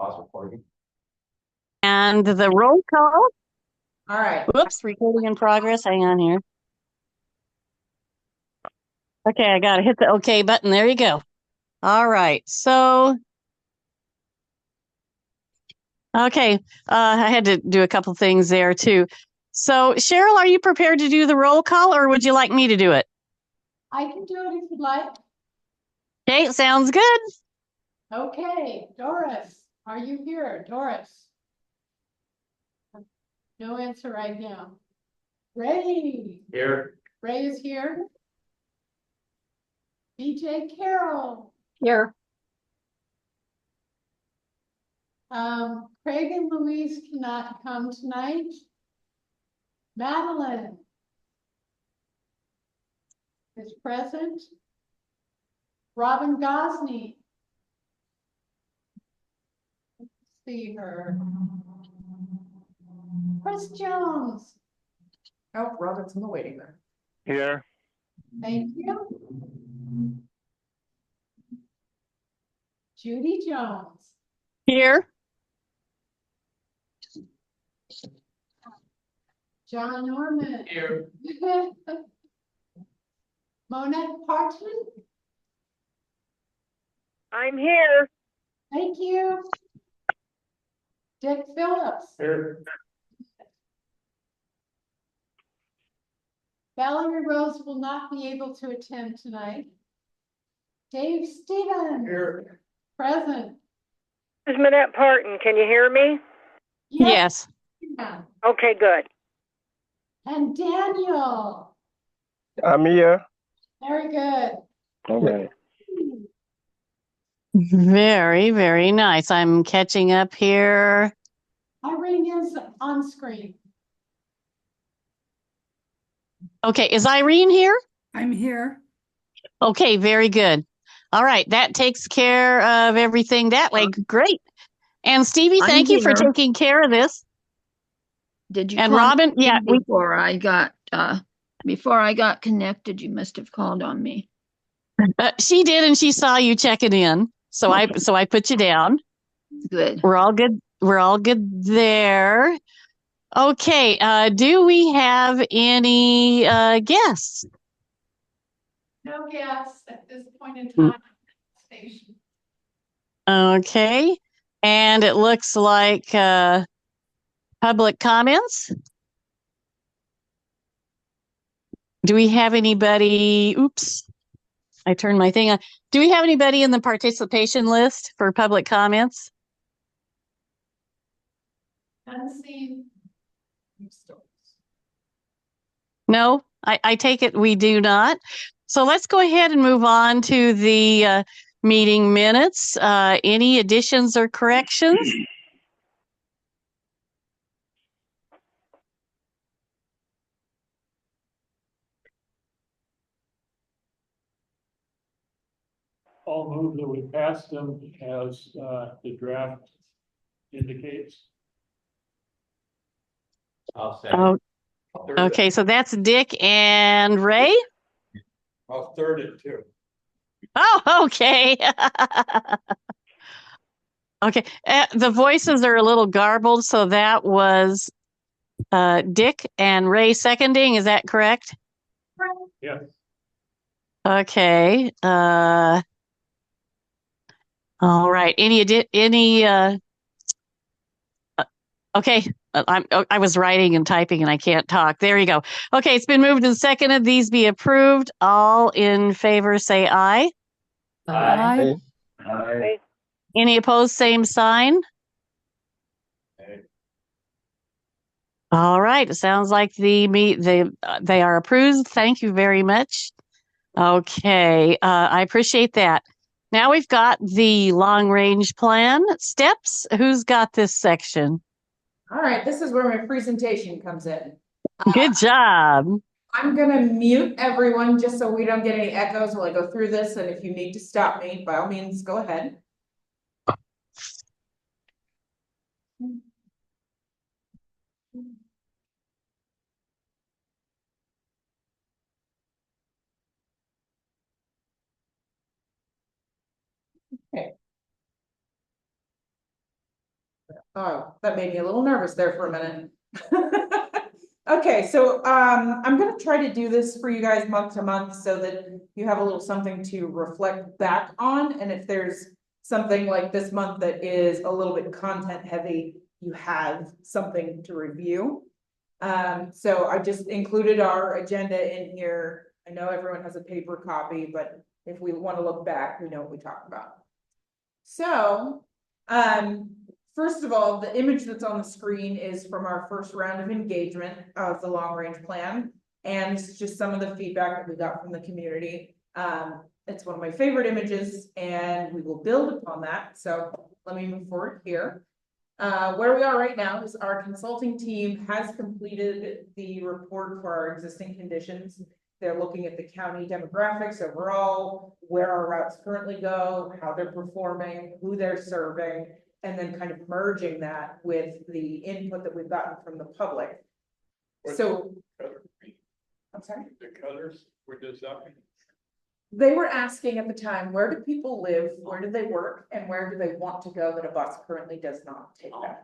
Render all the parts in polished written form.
Pause recording. And the roll call. All right. Whoops, recording in progress. Hang on here. Okay, I got to hit the OK button. There you go. All right. So, okay, I had to do a couple things there too. So, Cheryl, are you prepared to do the roll call or would you like me to do it? I can do it if you'd like. Okay, sounds good. Okay, Doris, are you here? Doris. No answer right now. Ray. Here. Ray is here. BJ Carroll. Here. Craig and Louise cannot come tonight. Madeline is present. Robin Gosney. Let's see her. Chris Jones. Oh, Robin's in the waiting room. Here. Thank you. Judy Jones. Here. John Norman. Here. Monette Parchman. I'm here. Thank you. Dick Phillips. Here. Valerie Rose will not be able to attend tonight. Dave Stevens. Here. Present. This is Manette Parton. Can you hear me? Yes. Yeah. Okay, good. And Daniel. I'm here. Very good. Okay. Very, very nice. I'm catching up here. Irene is on screen. Okay, is Irene here? I'm here. Okay, very good. All right, that takes care of everything that way. Great. And Stevie, thank you for taking care of this. Did you And call Robin, me yeah, before I got connected, you must have called on me. she did, and she saw you checking in, so I put you down. Good. We're all good. We're all good there. Okay. Do we have any guests? No guests at this point in time. Station. Okay, and it looks like public comments. Do we have anybody? Oops, I turned my thing on. Do we have anybody in the participation list for public comments? Unseen. No, I take it we do not. So let's go ahead and move on to the meeting minutes. Any additions or corrections? I'll move that we pass them as the draft indicates. I'll say. Oh, okay, so that's Dick and Ray. I'll third it too. Oh, okay. Okay, the voices are a little garbled, so that was Dick and Ray seconding. Is that correct? Yes. Okay. All right. Okay. I was writing and typing and I can't talk. There you go. Okay, it's been moved and seconded. These be approved. All in favor say aye. Aye. Aye. Any opposed, same sign. All right. It sounds like they are approved. Thank you very much. Okay. I appreciate that. Now we've got the long range plan steps. Who's got this section? All right, this is where my presentation comes in. Good job. I'm gonna mute everyone just so we don't get any echoes while I go through this, and if you need to stop me, by all means, go ahead. Okay. Oh, that made me a little nervous there for a minute. Okay, so I'm gonna try to do this for you guys month to month so that you have a little something to reflect back on. And if there's something like this month that is a little bit content heavy, you have something to review. So I just included our agenda in here. I know everyone has a paper copy, but if we want to look back, we know what we talked about. So, first of all, the image that's on the screen is from our first round of engagement of the long range plan. And it's just some of the feedback that we got from the community. It's one of my favorite images and we will build upon that. So let me move forward here. Where we are right now is our consulting team has completed the report for our existing conditions. They're looking at the county demographics overall, where our routes currently go, how they're performing, who they're serving, and then kind of merging that with the input that we've gotten from the public. So, I'm sorry? The colors were designed. They were asking at the time, where do people live, where do they work, and where do they want to go that a bus currently does not take them?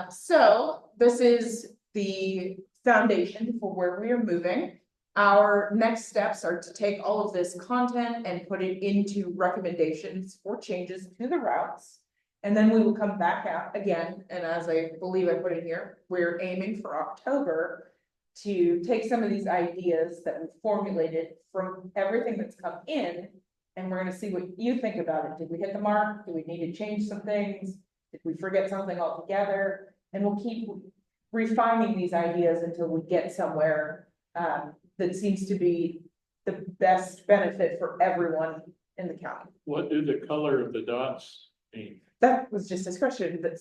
So this is the foundation for where we are moving. Our next steps are to take all of this content and put it into recommendations for changes to the routes. And then we will come back out again, and as I believe I put in here, we're aiming for October to take some of these ideas that we formulated from everything that's come in, and we're gonna see what you think about it. Did we hit the mark? Do we need to change some things? Did we forget something altogether? And we'll keep refining these ideas until we get somewhere that seems to be the best benefit for everyone in the county. What do the color of the dots mean? That was just this question, but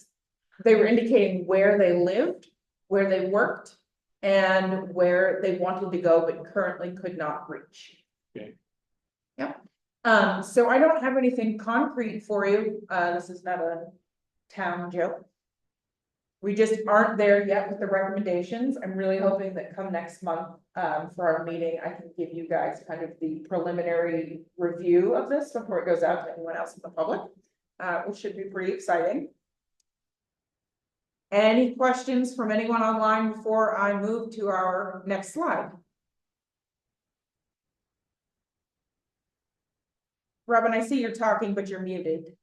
they were indicating where they lived, where they worked, and where they wanted to go but currently could not reach. Okay. Yep. So I don't have anything concrete for you. This is not a town joke. We just aren't there yet with the recommendations. I'm really hoping that come next month, for our meeting, I can give you guys kind of the preliminary review of this before it goes out to anyone else in the public, which should be pretty exciting. Any questions from anyone online before I move to our next slide? Robin, I see you're talking, but you're muted.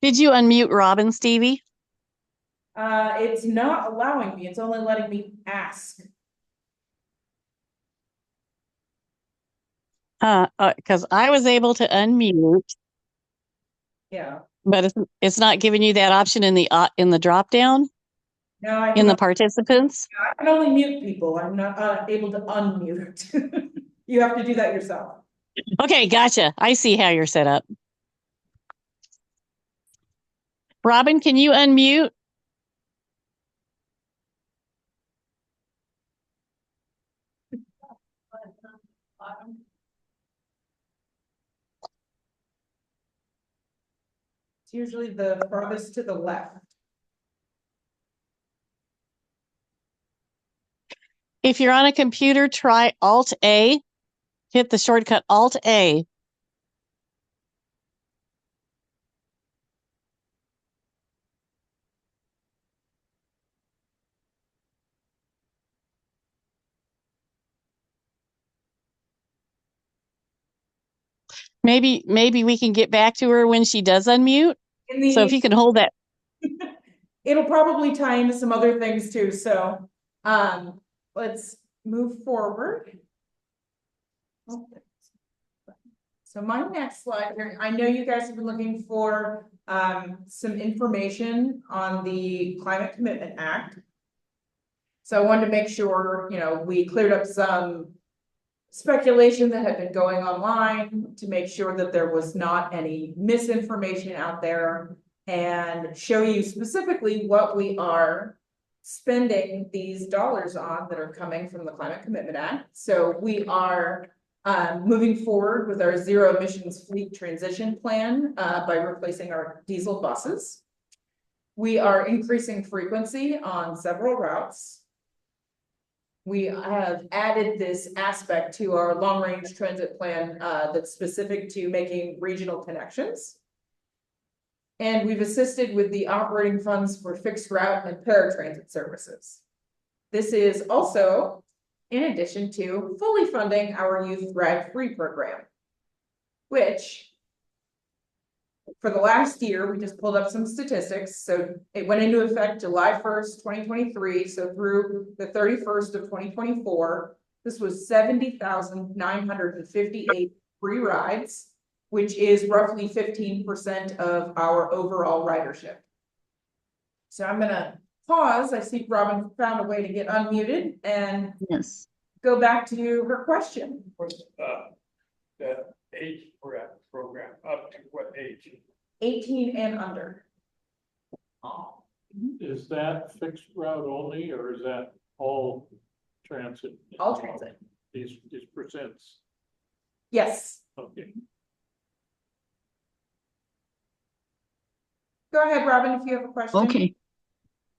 Did you unmute Robin, Stevie? It's not allowing me. It's only letting me ask. Because I was able to unmute, Yeah. but it's not giving you that option in the drop down No, I in can, the participants. I can only mute people. I'm not able to unmute. You have to do that yourself. Okay, gotcha. I see how you're set up. Robin, can you unmute? It's usually the farthest to the left. If you're on a computer, try Alt-A. Hit the shortcut Alt-A. Maybe we can get back to her when she does unmute. So if you can hold that. It'll probably tie into some other things too, so let's move forward. So my next slide here, I know you guys have been looking for some information on the Climate Commitment Act. So I wanted to make sure, you know, we cleared up some speculation that had been going online to make sure that there was not any misinformation out there, and show you specifically what we are spending these dollars on that are coming from the Climate Commitment Act. So we are Moving forward with our zero emissions fleet transition plan, by replacing our diesel buses. We are increasing frequency on several routes. We have added this aspect to our long-range transit plan, that's specific to making regional connections. And we've assisted with the operating funds for fixed route and paratransit services. This is also in addition to fully funding our youth ride-free program, which for the last year, we just pulled up some statistics. So it went into effect July 1st, 2023. So through the 31st of 2024, this was 70,958 free rides, which is roughly 15% of our overall ridership. So I'm gonna pause. I see Robin found a way to get unmuted and Yes. go back to her question. What's, the age program, up to what age? 18 and under. Is that fixed route only, or is that all transit? All transit. These percents, Yes. okay. Go ahead, Robin, if you have a question. Okay.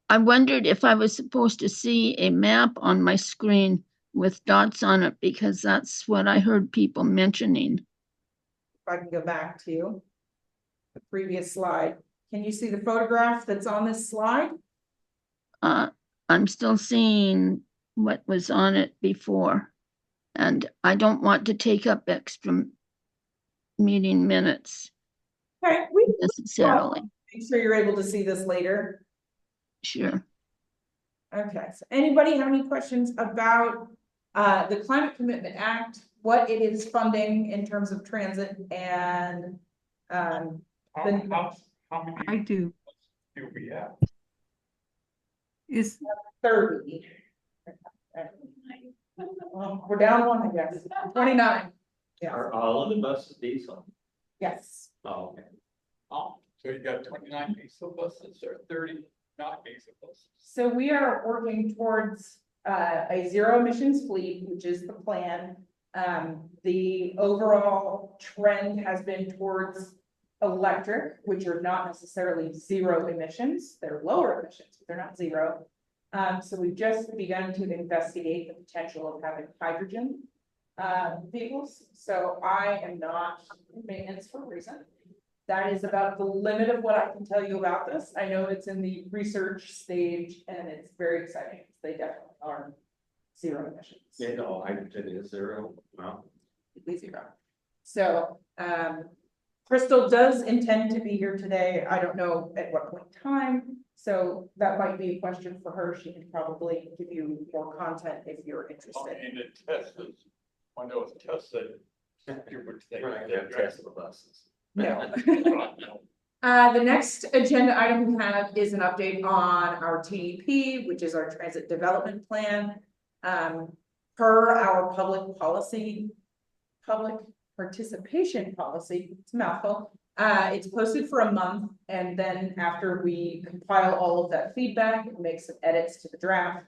I wondered if I was supposed to see a map on my screen with dots on it, because that's what I heard people mentioning. If I can go back to the previous slide. Can you see the photograph that's on this slide? I'm still seeing what was on it before, and I don't want to take up extra meeting minutes Okay, we can necessarily. make sure you're able to see this later. Sure. Okay, so anybody have any questions about the Climate Commitment Act, what it is funding in terms of transit and How many I do. do we have? Is, 30. We're down one, I guess. 29. Yeah, Are all of the buses diesel? yes. Oh, okay. Oh, so you got 29 diesel buses or 30 not diesel buses? So we are working towards a zero emissions fleet, which is the plan. The overall trend has been towards electric, which are not necessarily zero emissions. They're lower emissions, but they're not zero. So we've just begun to investigate the potential of having hydrogen vehicles. So I am not in maintenance for a reason. That is about the limit of what I can tell you about this. I know it's in the research stage and it's very exciting. They definitely are zero emissions. Yeah, no, hydrogen is zero. Wow. Completely zero. So, Crystal does intend to be here today. I don't know at what point in time. So that might be a question for her. She can probably give you more content if you're I interested. mean, it tested, I know it's tested. You would think. Right, yeah, Tesla buses. No. The next agenda item we have is an update on our TDP, which is our transit development plan. Per our public participation policy, it's a mouthful. It's posted for a month, and then after we compile all of that feedback and make some edits to the draft,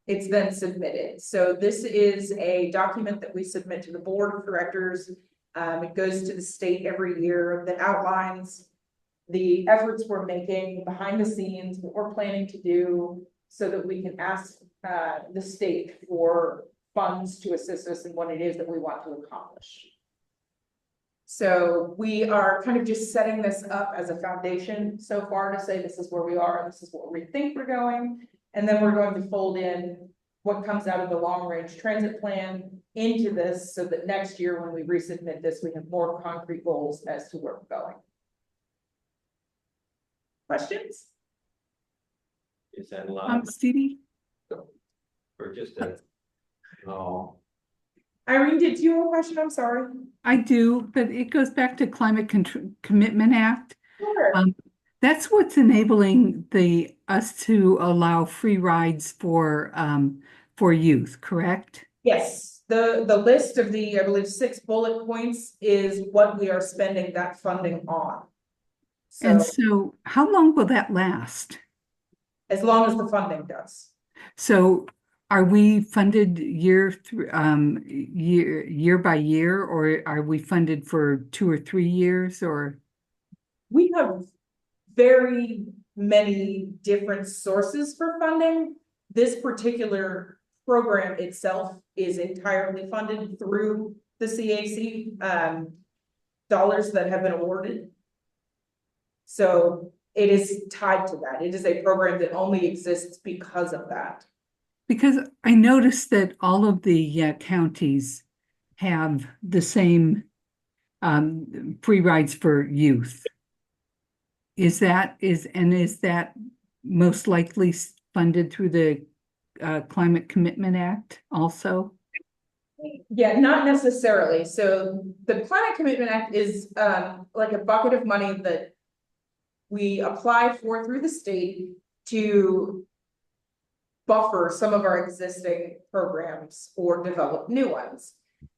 it's then submitted. So this is a document that we submit to the board of directors. It goes to the state every year that outlines the efforts we're making behind the scenes, what we're planning to do, so that we can ask the state for funds to assist us in what it is that we want to accomplish. So we are kind of just setting this up as a foundation so far to say this is where we are, and this is where we think we're going. And then we're going to fold in what comes out of the long range transit plan into this, so that next year when we resubmit this, we have more concrete goals as to where we're going. Questions? Is that a lot Stevie, or just a? Oh, Irene, did you have a question? I'm sorry. I do, but it goes back to Commitment Act. Sure. That's what's enabling us to allow free rides for youth, correct? Yes, the list of the, I believe, 6 bullet points is what we are spending that funding on. And So so how long will that last? as long as the funding does. So are we funded year by year, or are we funded for 2 or 3 years, or? We have very many different sources for funding. This particular program itself is entirely funded through the CAC dollars that have been awarded. So it is tied to that. It is a program that only exists because of that. Because I noticed that all of the counties have the same free rides for youth. Is that most likely funded through the Climate Commitment Act also? Yeah, not necessarily. So the Climate Commitment Act is like a bucket of money that we apply for through the state to buffer some of our existing programs or develop new ones.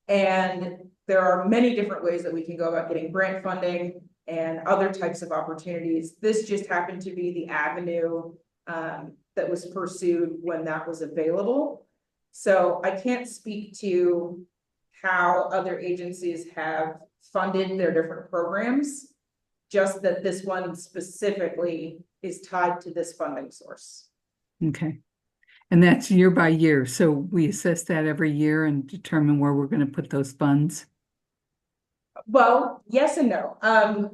And there are many different ways that we can go about getting grant funding and other types of opportunities. This just happened to be the avenue that was pursued when that was available. So I can't speak to how other agencies have funded their different programs, just that this one specifically is tied to this funding source. Okay. And that's year by year. So we assess that every year and determine where we're going to put those funds. Well, yes and no.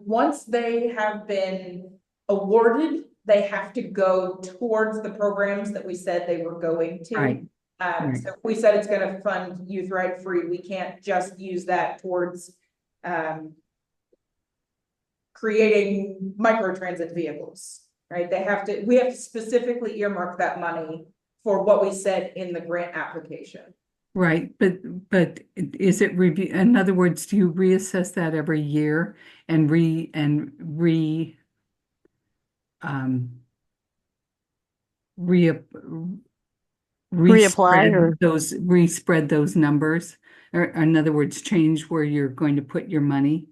Once they have been awarded, they have to go towards the programs that we said they were going to. Right. So if we said it's going to fund Youth Ride Free, we can't just use that towards creating microtransit vehicles, right? We have to specifically earmark that money for what we said in the grant application. Right, but is it review? In other words, do you reassess that every year and respread those numbers, or in other words, change where you're going to put your money?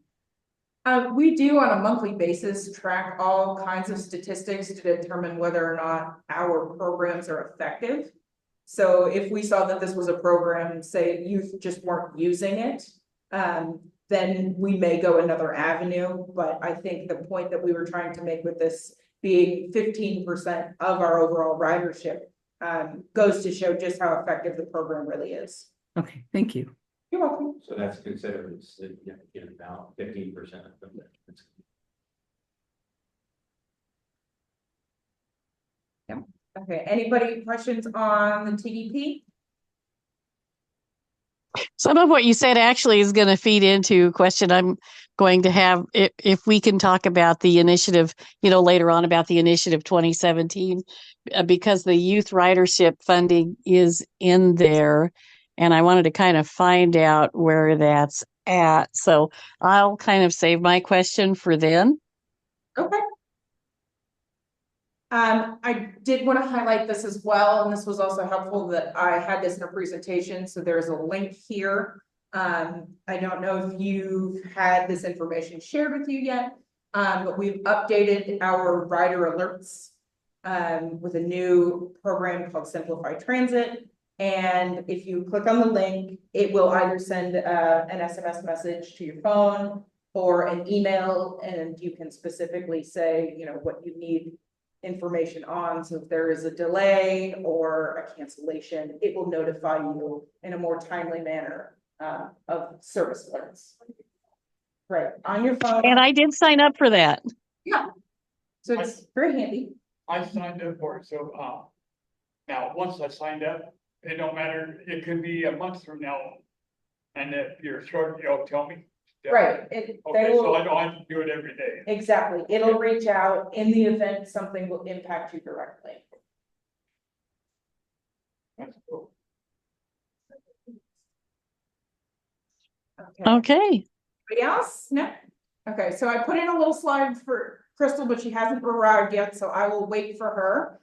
We do on a monthly basis track all kinds of statistics to determine whether or not our programs are effective. So if we saw that this was a program, say youth just weren't using it, then we may go another avenue. But I think the point that we were trying to make with this being 15% of our overall ridership goes to show just how effective the program really is. Okay, thank you. You're welcome. So that's considered significant about 15% of it. Okay, anybody questions on the TDP? Some of what you said actually is going to feed into a question I'm going to have if we can talk about the initiative, later on about the initiative 2017, because the youth ridership funding is in there. And I wanted to kind of find out where that's at. So I'll kind of save my question for then. Okay. I did want to highlight this as well, and this was also helpful that I had this in a presentation. So there's a link here. I don't know if you've had this information shared with you yet, but we've updated our rider alerts with a new program called Simplify Transit. And if you click on the link, it will either send an SMS message to your phone or an email, and you can specifically say, what you need information on. So if there is a delay or a cancellation, it will notify you in a more timely manner of service alerts. Right, on your phone. And I did sign up for that. Yeah. So it's very handy. I signed up for it, so now once I signed up, it don't matter, it could be a month from now. And if you're short, tell me. Right. Okay, so I don't have to do it every day. Exactly. It'll reach out in the event something will impact you directly. That's cool. Okay. Anybody else? No? Okay, so I put in a little slide for Crystal, but she hasn't arrived yet, so I will wait for her.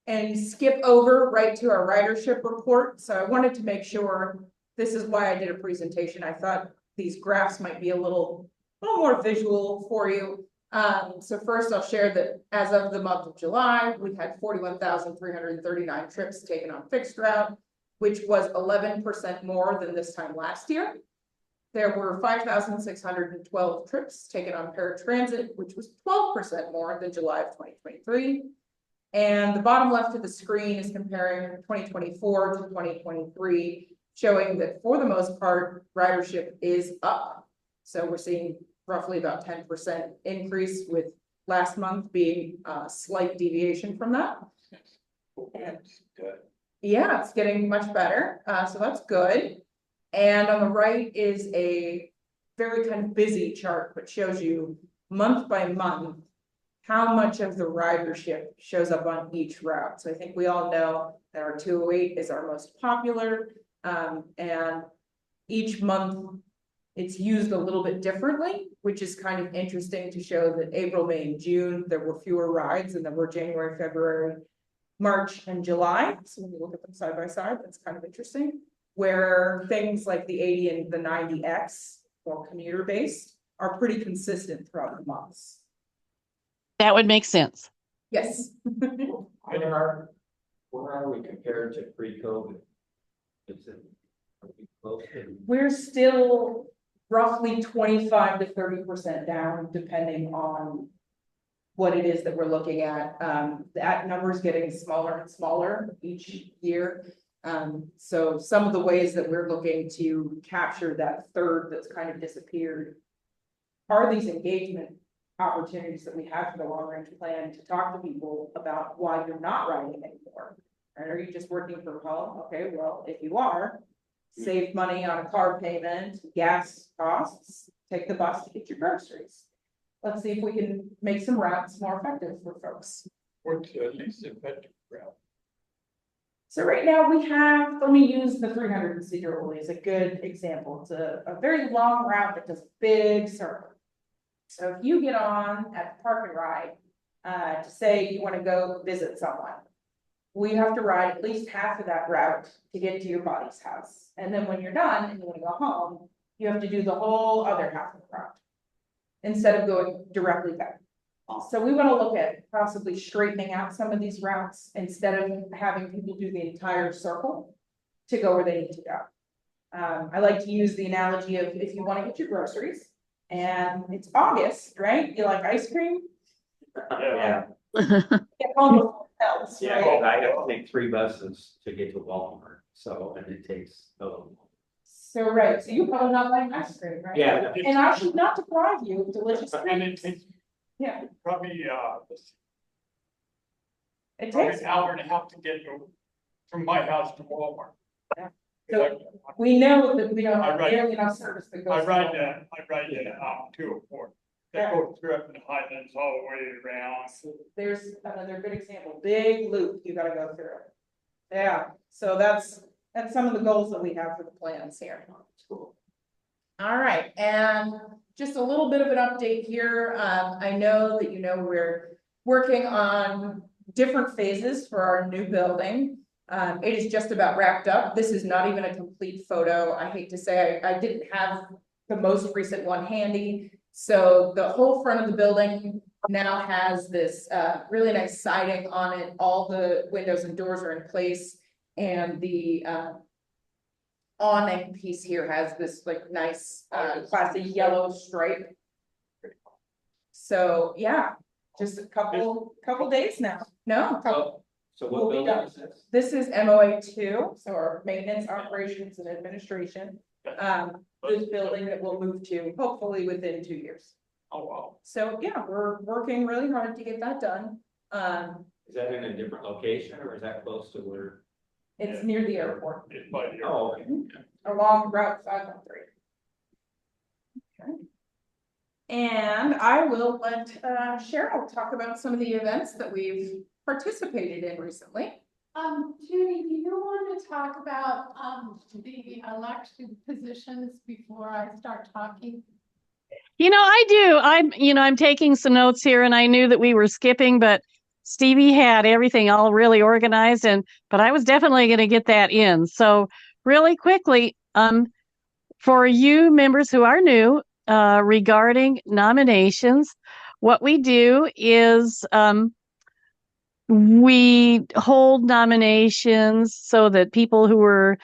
And skip over right to our ridership report. So I wanted to make sure, this is why I did a presentation. I thought these graphs might be a little more visual for you. So first I'll share that as of the month of July, we had 41,339 trips taken on fixed route, which was 11% more than this time last year. There were 5,612 trips taken on paratransit, which was 12% more than July of 2023. And the bottom left of the screen is comparing 2024 to 2023, showing that for the most part, ridership is up. So we're seeing roughly about 10% increase, with last month being a slight deviation from that. That's good. Yeah, it's getting much better, so that's good. And on the right is a very kind of busy chart, but shows you month by month how much of the ridership shows up on each route. So I think we all know that our 208 is our most popular, and each month it's used a little bit differently, which is kind of interesting to show that April, May, and June, there were fewer rides than there were January, February, March, and July. So when you look at them side by side, that's kind of interesting. Where things like the 80 and the 90X, or commuter based, are pretty consistent throughout the months. That would make sense. Yes. Where are we compared to pre-COVID? Are we close to? We're still roughly 25 to 30% down, depending on what it is that we're looking at. That number is getting smaller and smaller each year. So some of the ways that we're looking to capture that third that's kind of disappeared are these engagement opportunities that we have for the long range plan, to talk to people about why you're not riding anymore. And are you just working from home? Okay, well, if you are, save money on a car payment, gas costs, take the bus to get your groceries. Let's see if we can make some routes more effective for folks. What's the least effective route? So right now we have, let me use the 300 Cedar as a good example. It's a very long route that does a big circle. So if you get on at the park and ride, to say you want to go visit someone, we have to ride at least half of that route to get to your buddy's house. And then when you're done and you want to go home, you have to do the whole other half of the route instead of going directly back. So we want to look at possibly straightening out some of these routes instead of having people do the entire circle to go where they need to go. I like to use the analogy of, if you want to get your groceries and it's August, right? You like ice cream? Yeah, Get home else, yeah, right? I have to take 3 buses to get to Walmart, so, and it takes, So, right, so you probably not like ice cream, right? yeah. And I should not deprive you of delicious And it treats. takes Yeah, probably, it probably takes, an hour and a half to get from my house to Walmart. Yeah. 'Cause we know that we don't I have ride- nearly enough service that goes. I ride to that, 204. That Yeah. goes through up in the Highlands all the way around. There's another good example, big loop you gotta go through. Yeah, so that's some of the goals that we have for the plans here. All right, and just a little bit of an update here. I know that we're working on different phases for our new building. It is just about wrapped up. This is not even a complete photo. I hate to say I didn't have the most recent one handy. So the whole front of the building now has this really nice siding on it. All the windows and doors are in place, and the awning piece here has this like nice classy yellow stripe. So yeah, just a couple days now. No, couple. So We'll what be building done. is this? This is MOA 2, so our maintenance, operations, and administration. This building that we'll move to hopefully within 2 years. Oh, wow. So yeah, we're working really hard to get that done. Is that in a different location, or is that close to where? It's near the airport, It's by the Oh, okay. along Route 513. Okay. And I will let Cheryl talk about some of the events that we've participated in recently. Judy, do you want to talk about, the election positions before I start talking? I do. I'm taking some notes here, and I knew that we were skipping, but Stevie had everything all really organized, but I was definitely going to get that in. So really quickly, for you members who are new, regarding nominations, what we do is we hold nominations so that people who are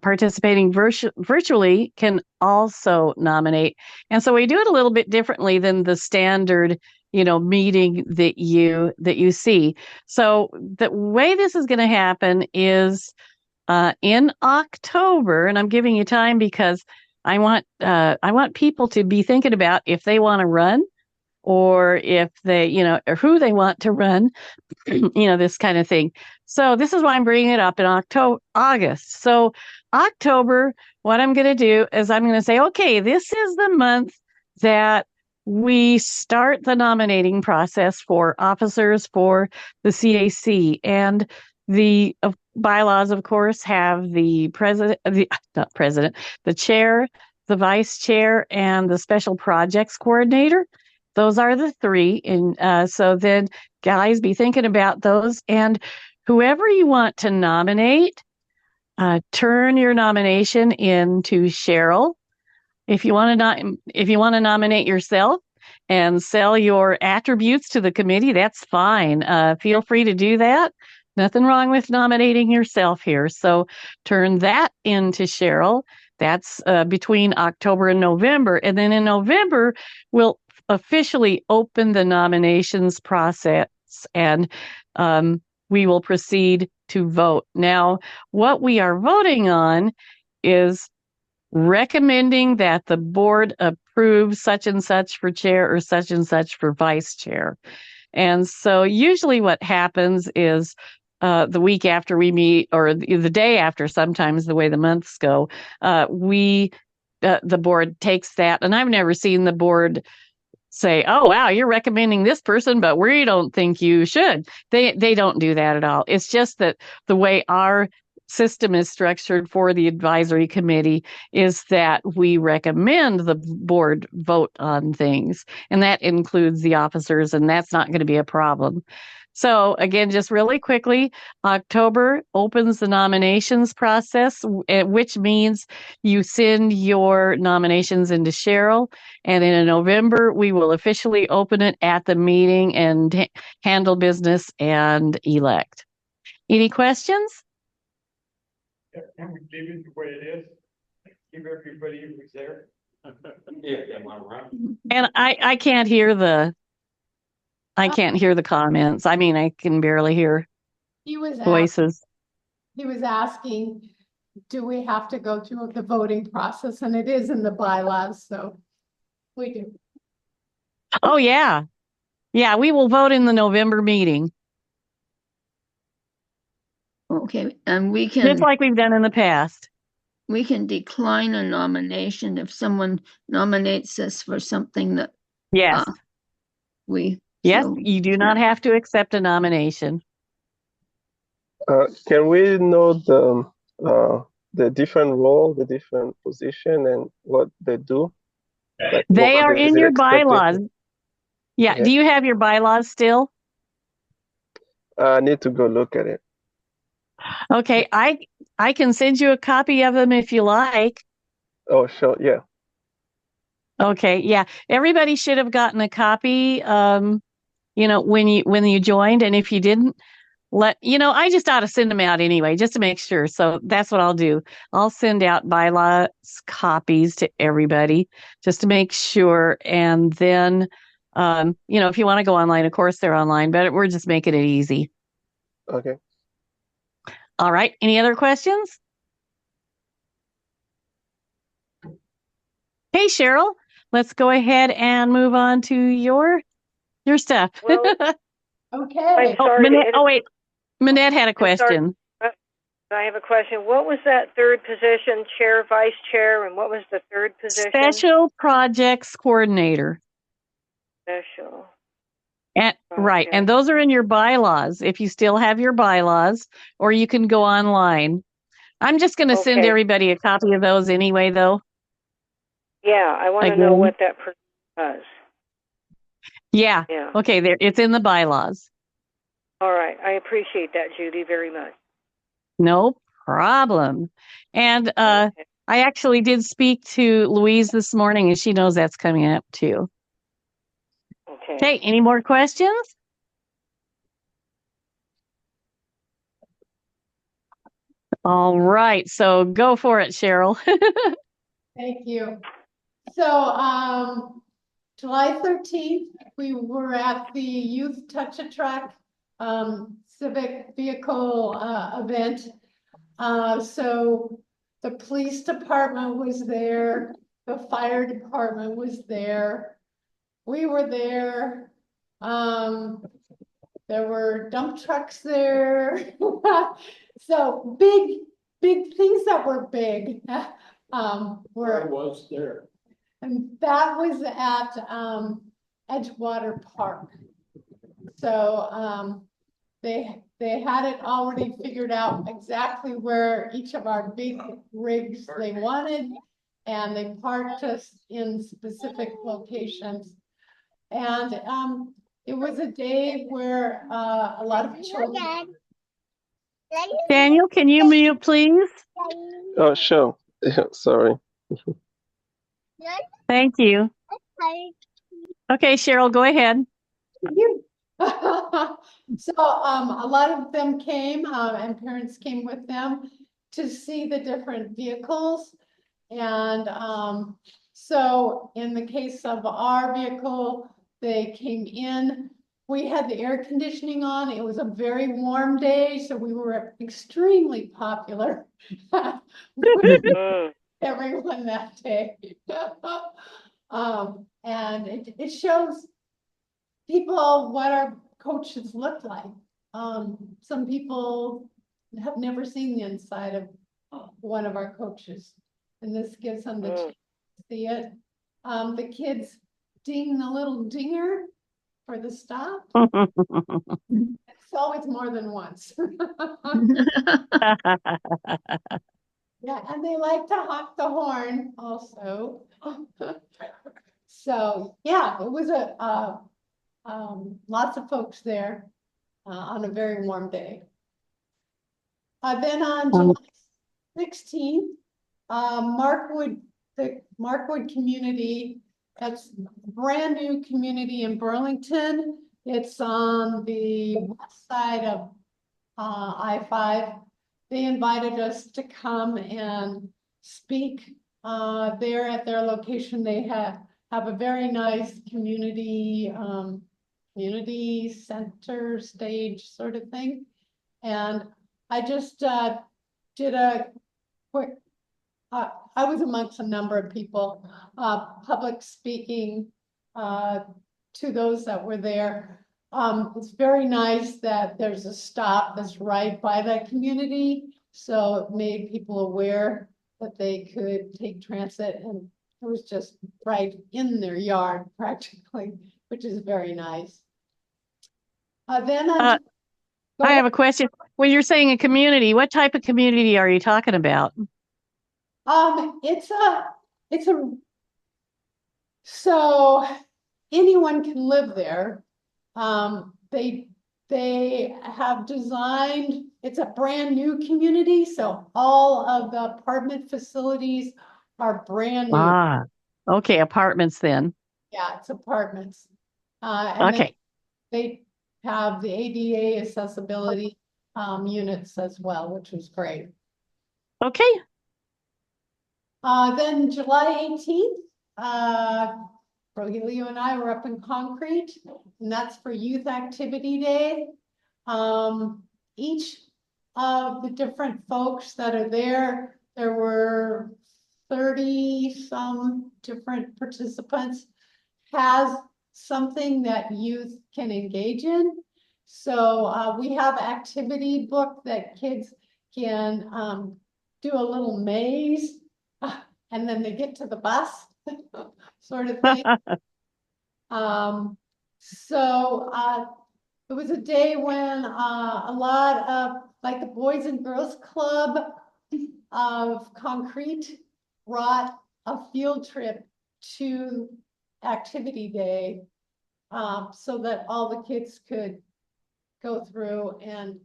participating virtually can also nominate. And so we do it a little bit differently than the standard, meeting that you see. So the way this is going to happen is in October, and I'm giving you time because I want people to be thinking about if they want to run or if they, or who they want to run, this kind of thing. So this is why I'm bringing it up in August. So October, what I'm going to do is I'm going to say, okay, this is the month that we start the nominating process for officers for the CAC. And the bylaws, of course, have the chair, the vice chair, and the special projects coordinator. Those are the three. And so then guys, be thinking about those. And whoever you want to nominate, turn your nomination into Cheryl. If you want to nominate yourself and sell your attributes to the committee, that's fine. Feel free to do that. Nothing wrong with nominating yourself here. So turn that into Cheryl. That's between October and November. And then in November, we'll officially open the nominations process and we will proceed to vote. Now, what we are voting on is recommending that the board approve such and such for chair or such and such for vice chair. And so usually what happens is the week after we meet or the day after, sometimes the way the months go, the board takes that. And I've never seen the board say, oh, wow, you're recommending this person, but we don't think you should. They don't do that at all. It's just that the way our system is structured for the advisory committee is that we recommend the board vote on things, and that includes the officers, and that's not going to be a problem. So again, just really quickly, October opens the nominations process, which means you send your nominations into Cheryl. And in November, we will officially open it at the meeting and handle business and elect. Any questions? Can we leave it the way it is? Give everybody who was there. Yeah, they want to run. And I can't hear the comments. I mean, I can barely hear voices. He was asking, do we have to go through the voting process? And it is in the bylaws, so we do. Oh, yeah. Yeah, we will vote in the November meeting. Okay, and we Just can, like we've done in the past. we can decline a nomination if someone nominates us for something that Yes. we. Yes, feel- you do not have to accept a nomination. Can we know the different role, the different position, and what they do? Like, They what are is in it your expected? bylaws. Yeah. Okay. Do you have your bylaws still? I need to go look at it. Okay. I can send you a copy of them if you like. Oh, sure. Yeah. Okay. Yeah. Everybody should have gotten a copy, when you joined. And if you didn't, I just ought to send them out anyway, just to make sure. So that's what I'll do. I'll send out bylaws copies to everybody just to make sure. And then, if you want to go online, of course they're online, but we're just making it easy. Okay. All right. Any other questions? Hey, Cheryl, let's go ahead and move on to your stuff. Well, Okay. I'm sorry. Wait. Manette had a question. I have a question. What was that third position, chair, vice chair, and what was the third position? Special projects coordinator. Special. Right. And those are in your bylaws, if you still have your bylaws, or you can go online. I'm just going to send everybody a copy of those anyway, though. Yeah, I want to know what that person does. Yeah. Yeah. Okay, it's in the bylaws. All right. I appreciate that, Judy, very much. No problem. And I actually did speak to Louise this morning, and she knows that's coming up too. Okay. Okay, any more questions? All right, so go for it, Cheryl. Thank you. So, July 13th, we were at the Youth Touch a Truck civic vehicle event. So the police department was there, the fire department was there, we were there. There were dump trucks there. So big things that were big. Where Were, was there? and that was at Edgewater Park. So they had it already figured out exactly where each of our big rigs they wanted, and they parked us in specific locations. And it was a day where a lot of children. Daniel, can you mute, please? Oh, sure. Sorry. Thank you. Okay, Cheryl, go ahead. So a lot of them came and parents came with them to see the different vehicles. And so in the case of our vehicle, they came in. We had the air conditioning on. It was a very warm day, so we were extremely popular with everyone that day. And it shows people what our coaches look like. Some people have never seen the inside of one of our coaches, and this gives them the chance to see it. The kids ding the little dinger for the stop. It's always more than once. Yeah, and they like to honk the horn also. So yeah, it was lots of folks there on a very warm day. Then on July 16th, the Markwood community, that's a brand new community in Burlington. It's on the west side of I-5. They invited us to come and speak there at their location. They have a very nice community center stage sort of thing. And I just did a quick, I was amongst a number of people, public speaking to those that were there. It's very nice that there's a stop that's right by that community. So it made people aware that they could take transit, and it was just right in their yard practically, which is very nice. Then I have a question. When you're saying a community, what type of community are you talking about? So anyone can live there. They have designed, it's a brand new community, so all of the apartment facilities are brand new. Ah, okay, apartments then. Yeah, it's apartments. And Okay. they have the ADA accessibility units as well, which was great. Okay. Then July 18th, Rogelio and I were up in Concrete, and that's for Youth Activity Day. Each of the different folks that are there, there were 30 some different participants, has something that youth can engage in. So we have activity book that kids can do a little maze, and then they get to the bus sort of thing. So it was a day when a lot of, like, the Boys and Girls Club of Concrete brought a field trip to Activity Day, so that all the kids could go through and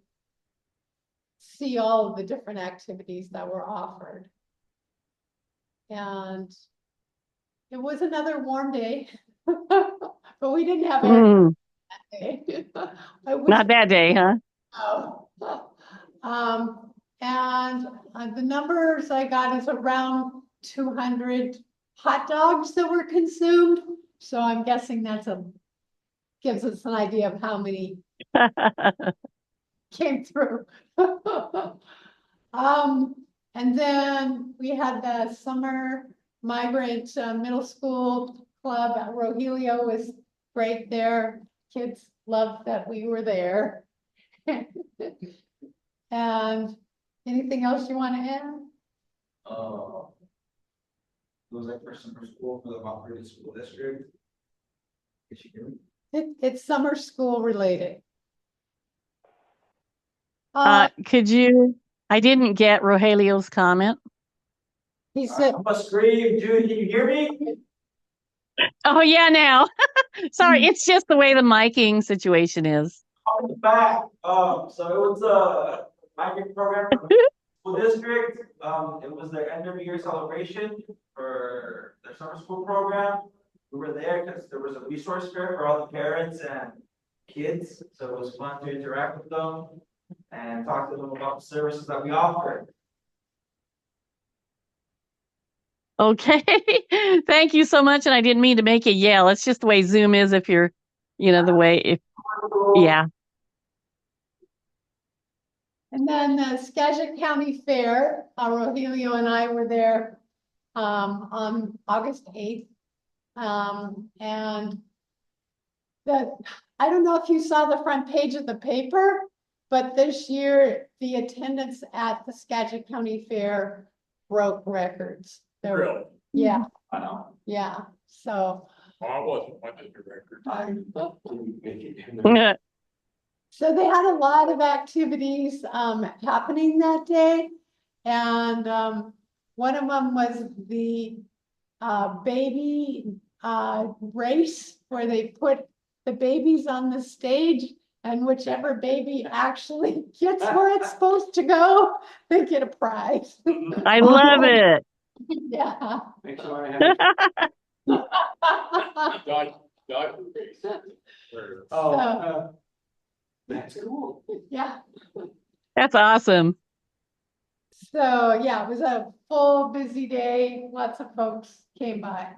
see all of the different activities that were offered. And it was another warm day but we didn't have air Mm, that day. I wish. not that day, huh? Oh. And the numbers I got is around 200 hot dogs that were consumed. So I'm guessing gives us an idea of how many came through. And then we had the summer migrant middle school club at Rogelio was great there. Kids loved that we were there. And anything else you want to add? Was that for summer school for the Mount Vernon School District? Did you hear me? It's summer school related. Could you, I didn't get Rogelio's comment. He said, I'm gonna scream, Jude, can you hear me? Oh yeah, now. Sorry, it's just the way the miking situation is. On the back, so it was a migrant program from the school district. It was their end of year celebration for their summer school program. We were there because there was a resource fair for all the parents and kids, so it was fun to interact with them and talk to them about the services that we offer. Okay. Thank you so much. And I didn't mean to make you yell. It's just the way Zoom is if you're, the way yeah. and then the Skagit County Fair, Rogelio and I were there on August 8th. And I don't know if you saw the front page of the paper, but this year the attendance at the Skagit County Fair broke records. Really? Yeah, Wow. yeah. So I wasn't watching the record. so they had a lot of activities happening that day. And one of them was the baby race where they put the babies on the stage, and whichever baby actually gets where it's supposed to go, they get a prize. I love it. Yeah. Make sure I have. Dodge race. That's cool. Yeah. That's awesome. So yeah, it was a full busy day. Lots of folks came by.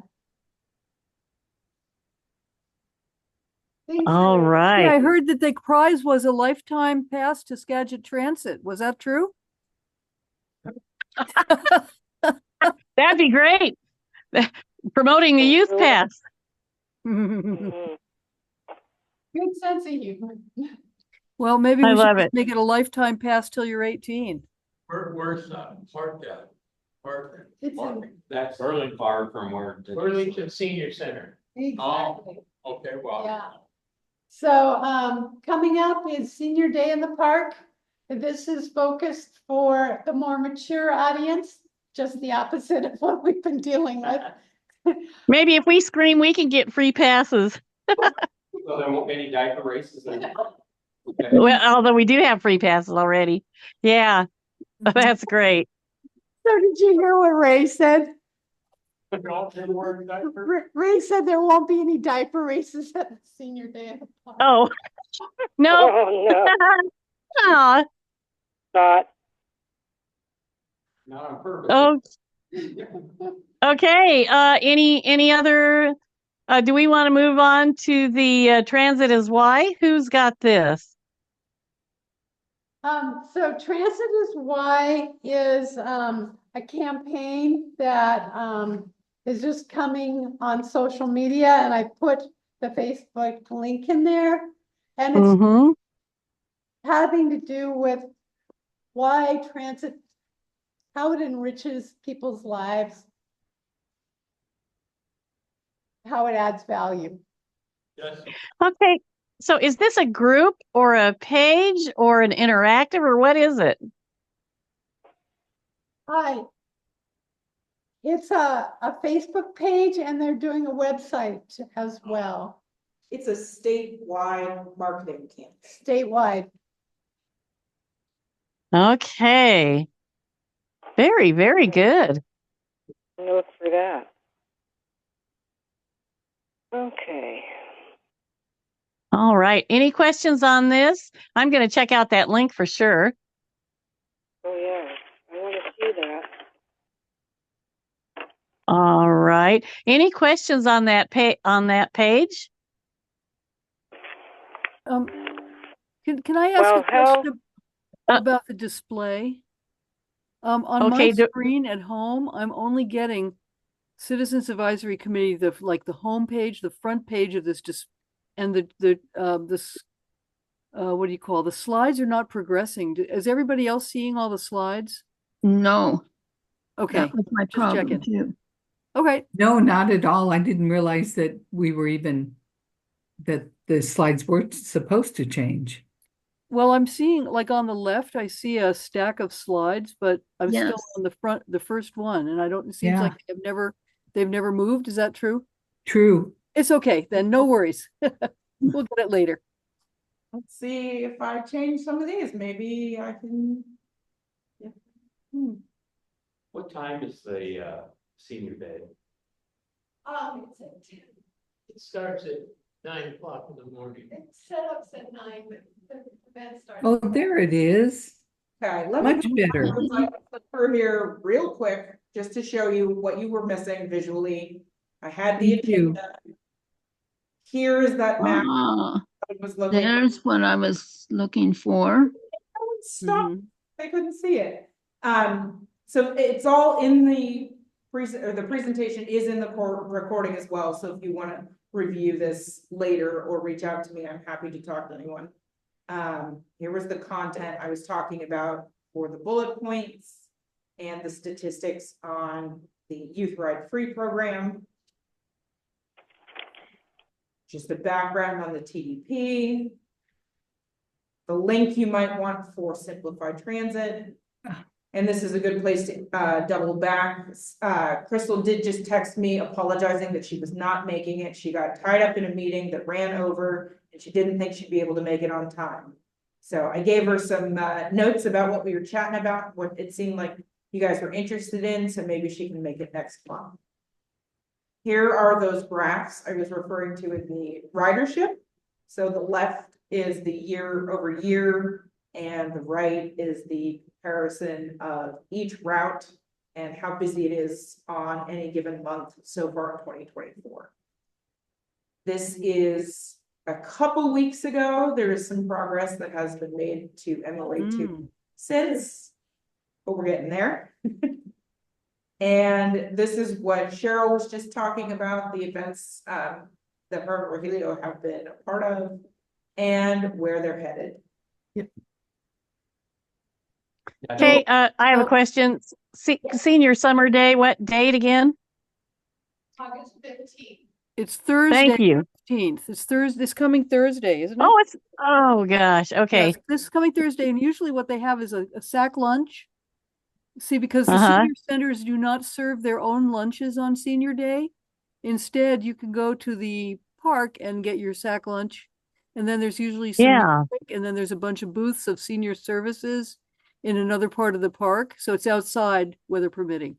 All Yeah, right. I heard that the prize was a lifetime pass to Skagit Transit. Was that true? That'd be great. Promoting the youth pass. Good sense of humor. Well, maybe I we should love just it. make it a lifetime pass till you're 18. Where's Park at? Park. It's a- That's really far from where. Burlington Senior Center. Exactly. Okay, well. Yeah. So coming up is Senior Day in the Park. This is focused for the more mature audience, just the opposite of what we've been dealing with. Maybe if we scream, we can get free passes. So there won't be any diaper races then? Okay. Well, although we do have free passes already. Yeah, that's great. So did you hear what Ray said? Diaper. Ray said there won't be any diaper races at the Senior Day in the Park. Oh, no. Oh, no, Aw. not. Not on purpose. Oh, okay. Any other? Do we want to move on to the transit is why? Who's got this? So Transit is Why is a campaign that is just coming on social media, and I put the Facebook link in there. And it's Mm-hmm. having to do with why transit, how it enriches people's lives, how it adds value. Yes. Okay. So is this a group or a page or an interactive or what is it? Hi. It's a Facebook page, and they're doing a website as well, It's a statewide marketing campaign. statewide. Okay. Very, very good. Look for that. Okay. All right. Any questions on this? I'm going to check out that link for sure. Oh, yeah, I want to see that. All right. Any questions on that page? Can I ask Well, a question about the display? On my Okay, screen at home, I'm only getting Citizens Advisory Committee, the home page, the front page of this and what do you call, the slides are not progressing. Is everybody else seeing all the slides? No, Okay, that was my just problem checking. too. Okay, No, not at all. I didn't realize that that the slides weren't supposed to change. well, I'm seeing, like, on the left, I see a stack of slides, but I'm still Yes. on the first one, and it seems Yeah. like they've never moved. Is that true? True. It's okay, then no worries. We'll get it later. Let's see if I change some of these, maybe I can. Yeah. What time is the senior day? It's at 10. It starts at 9 o'clock in the morning. It setups at 9, but the event starts. Oh, there it is. Okay, let Much me better. flip through here real quick, just to show you what you were missing visually. I had the Thank you. agenda. Here is that map Ah, I was looking. there's what I was looking for. Stop, I couldn't see it. So it's all in the presentation is in the recording as well, so if you want to review this later or reach out to me, I'm happy to talk to anyone. Here was the content I was talking about for the bullet points and the statistics on the Youth Ride Free program. Just a background on the TDP. The link you might want for Simplified Transit. And this is a good place to double back. Crystal did just text me apologizing that she was not making it. She got tied up in a meeting that ran over and she didn't think she'd be able to make it on time. So I gave her some notes about what we were chatting about, what it seemed like you guys were interested in, so maybe she can make it next month. Here are those graphs I was referring to in the ridership. So the left is the year over year, and the right is the comparison of each route and how busy it is on any given month so far in 2024. This is a couple weeks ago. There is some progress that has been made to MLA2 since, but we're getting there. And this is what Cheryl was just talking about, the events that her and Rogelio have been a part of and where they're headed. Yep. Okay, I have a question. Senior Summer Day, what date again? August 15th. It's Thursday. Thank you. 15th. It's this coming Thursday, isn't it? Oh gosh. Okay. Yes, this coming Thursday, and usually what they have is a SAC lunch. See, because the senior centers do not serve their own lunches on senior day. Instead, you can go to the park and get your SAC lunch. And then there's usually some music, and then there's a bunch of booths of senior services in another part of the park. So it's outside, weather permitting.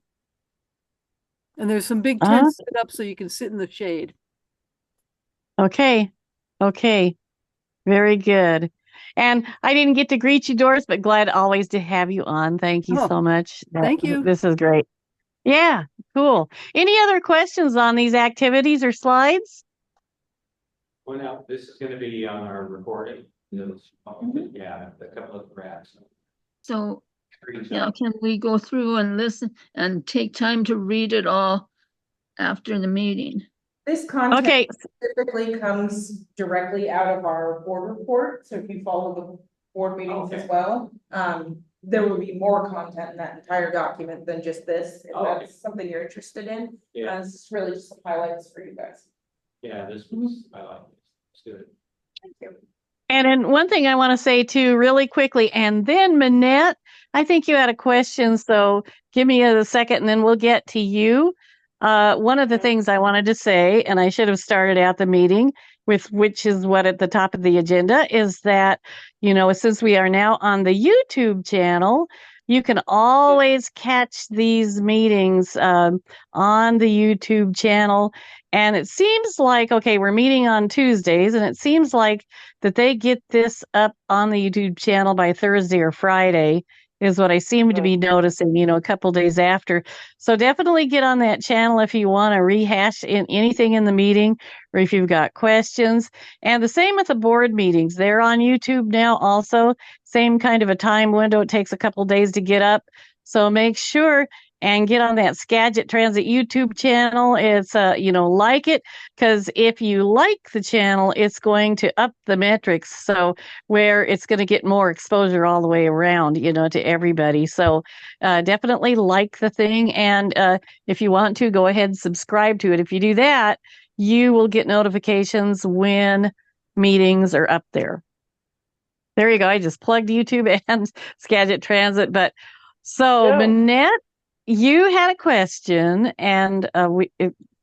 And there's some big tents set up so you can sit in the shade. Okay. Okay. Very good. And I didn't get to greet you, Doris, but glad always to have you on. Thank you so much. Thank you. This is great. Yeah, cool. Any other questions on these activities or slides? Well, now, this is going to be on our recording. Yeah, a couple of graphs. So, yeah, can we go through and listen and take time to read it all after the meeting? This content typically comes directly out of our board report. So if you follow the board meetings as well, there will be more content in that entire document than just this. If that's something you're interested in, this is really just some highlights for you guys. Yeah, this was, I like this. It's good. Thank you. And then one thing I want to say too, really quickly, and then Manette, I think you had a question, so give me a second and then we'll get to you. One of the things I wanted to say, and I should have started out the meeting with, which is what at the top of the agenda, is that, you know, since we are now on the YouTube channel, you can always catch these meetings on the YouTube channel. And it seems like, okay, we're meeting on Tuesdays, and it seems like that they get this up on the YouTube channel by Thursday or Friday, is what I seem to be noticing, a couple days after. So definitely get on that channel if you want to rehash anything in the meeting, or if you've got questions. And the same with the board meetings. They're on YouTube now also. Same kind of a time window. It takes a couple days to get up. So make sure and get on that Skagit Transit YouTube channel. It's, like it, because if you like the channel, it's going to up the metrics. So where it's going to get more exposure all the way around, to everybody. So definitely like the thing. And if you want to, go ahead and subscribe to it. If you do that, you will get notifications when meetings are up there. There you go. I just plugged YouTube and Skagit Transit. But so, Manette, you had a question, and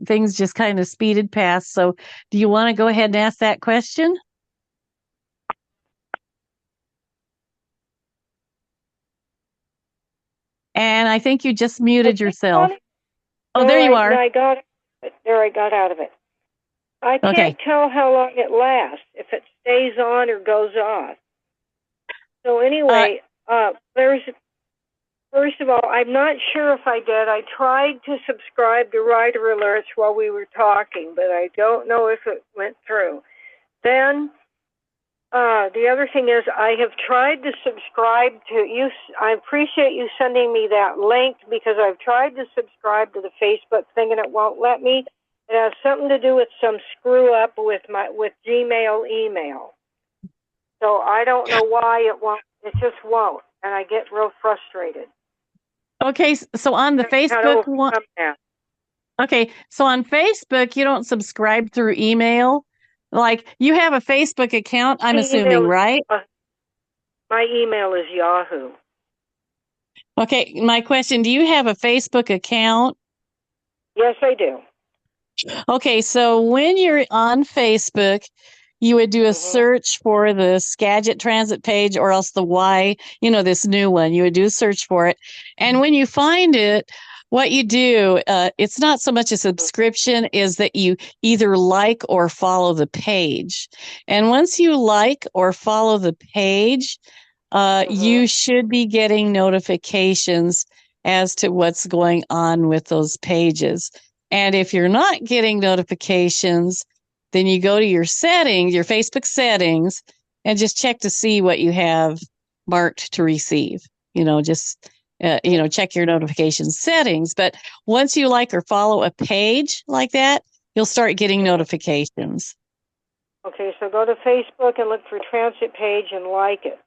things just kind of speeded past. So do you want to go ahead and ask that question? And I think you just muted yourself. Oh, there you are. I got out of it. I can't tell how long it lasts, if it stays on or goes off. So anyway, first of all, I'm not sure if I did. I tried to subscribe to Rider Alerts while we were talking, but I don't know if it went through. Then the other thing is, I have tried to subscribe to you. I appreciate you sending me that link, because I've tried to subscribe to the Facebook thing and it won't let me. It has something to do with some screw up with Gmail email. So I don't know why it won't. It just won't, and I get real frustrated. Okay, so on the Facebook one. Okay, so on Facebook, you don't subscribe through email. Like, you have a Facebook account, I'm assuming, right? My email is Yahoo. Okay, my question, do you have a Facebook account? Yes, I do. Okay, so when you're on Facebook, you would do a search for the Skagit Transit page, or else the Y, this new one. You would do a search for it. And when you find it, what you do, it's not so much a subscription, is that you either like or follow the page. And once you like or follow the page, you should be getting notifications as to what's going on with those pages. And if you're not getting notifications, then you go to your settings, your Facebook settings, and just check to see what you have marked to receive. Check your notification settings. But once you like or follow a page like that, you'll start getting notifications. Okay, so go to Facebook and look for transit page and like it.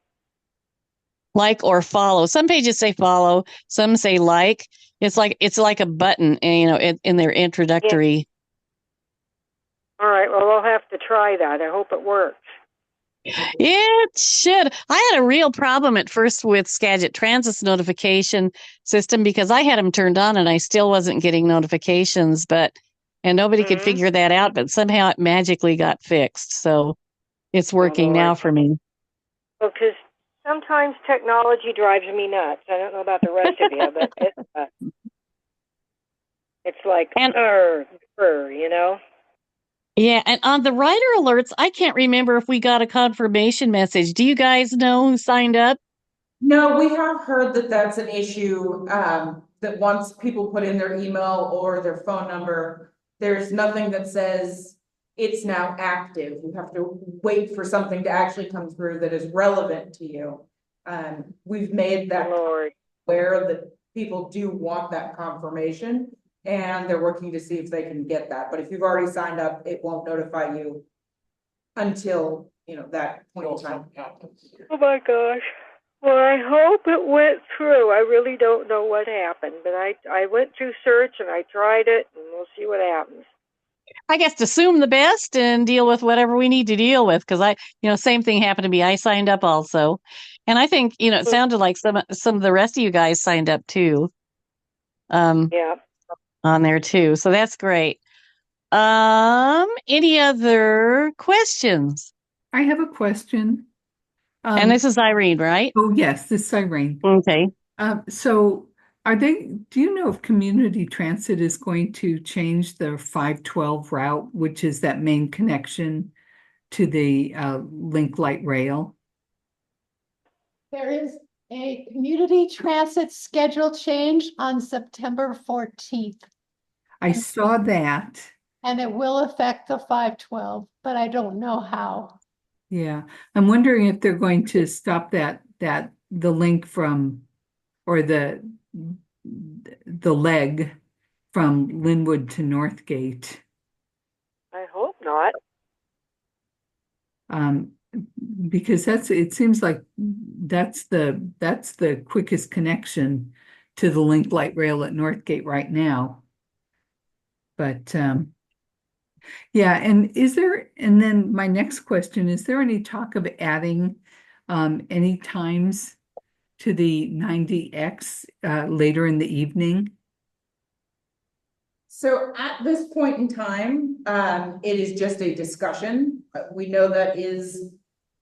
Like or follow. Some pages say follow, some say like. It's like a button, in their introductory. Yeah. All right, well, we'll have to try that. I hope it works. It should. I had a real problem at first with Skagit Transit's notification system, because I had them turned on and I still wasn't getting notifications, and nobody could figure that out, but somehow it magically got fixed. So it's working now for me. Well, because sometimes technology drives me nuts. I don't know about the rest of you, but it's like, Yeah, and on the Rider Alerts, I can't remember if we got a confirmation message. Do you guys know who signed up? No, we have heard that that's an issue, that once people put in their email or their phone number, there's nothing that says it's now active. You have to wait for something to actually come through that is relevant to you. We've made that aware that people do want that confirmation, and they're working to see if they can get that. But if you've already signed up, it won't notify you until, that point in time. Oh my gosh. Well, I hope it went through. I really don't know what happened, but I went through search and I tried it, and we'll see what happens. I guess assume the best and deal with whatever we need to deal with, because same thing happened to me. I signed up also. And I think, it sounded like some of the rest of you guys signed up too. On there too. So that's great. Any other questions? I have a question. And this is Irene, right? Oh, yes, this is Irene. Okay. So do you know if Community Transit is going to change the 512 route, which is that main connection to the Link Light Rail? There is a community transit schedule change on September 14th. I saw that. And it will affect the 512, but I don't know how. Yeah, I'm wondering if they're going to stop the link from, or the leg from Linwood to Northgate. I hope not. Because it seems like that's the quickest connection to the Link Light Rail at Northgate right now. But yeah, and then my next question, is there any talk of adding any times to the 90X later in the evening? So at this point in time, it is just a discussion. We know that is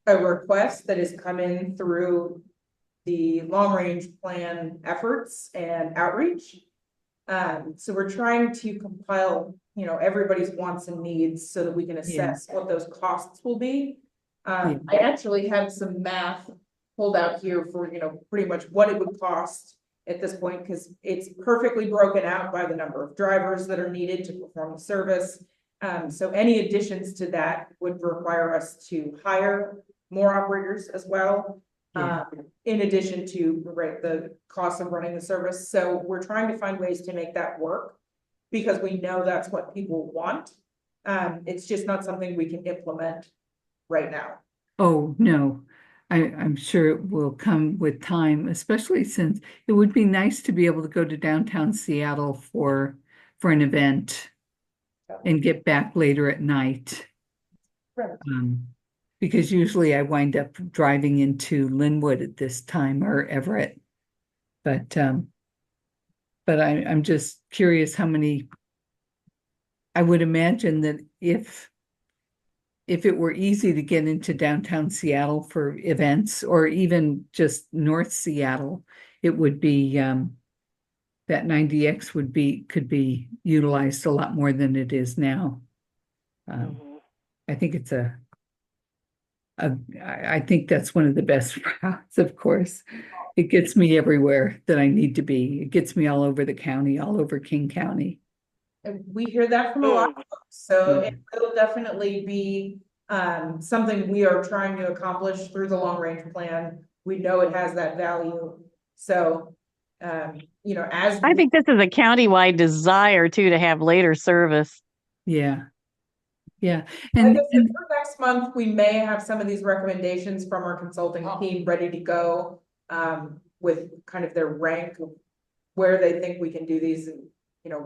a request that has come in through the long range plan efforts and outreach. So we're trying to compile, everybody's wants and needs so that we can assess what those costs will be. I actually had some math pulled out here for, pretty much what it would cost at this point, because it's perfectly broken out by the number of drivers that are needed to perform the service. So any additions to that would require us to hire more operators as well. In addition to the cost of running the service. So we're trying to find ways to make that work because we know that's what people want. It's just not something we can implement right now. Oh, no. I'm sure it will come with time, especially since it would be nice to be able to go to downtown Seattle for an event and get back later at night. Right. Because usually I wind up driving into Linwood at this time, or Everett. But I'm just curious how many. I would imagine that if it were easy to get into downtown Seattle for events, or even just North Seattle, it would be that 90X could be utilized a lot more than it is now. I think it's I think that's one of the best routes, of course. It gets me everywhere that I need to be. It gets me all over the county, all over King County. And we hear that from a lot of folks. So it will definitely be something we are trying to accomplish through the long range plan. We know it has that value. So, as I think this is a countywide desire too, to have later service. Yeah. Yeah. And for next month, we may have some of these recommendations from our consulting team ready to go with kind of their rank of where they think we can do these and,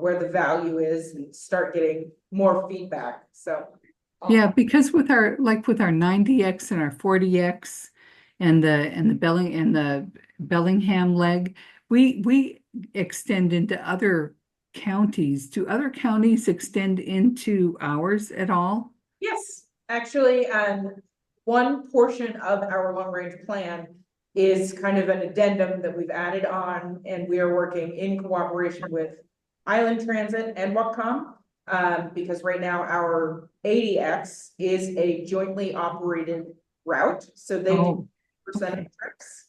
where the value is, and start getting more feedback. So. Yeah, because with our 90X and our 40X and the Bellingham leg, we extend into other counties. Do other counties extend into ours at all? Yes, actually, one portion of our long range plan is kind of an addendum that we've added on, and we are working in cooperation with Island Transit and WACOM, because right now our 80X is a jointly operated route, so they do percent of trips.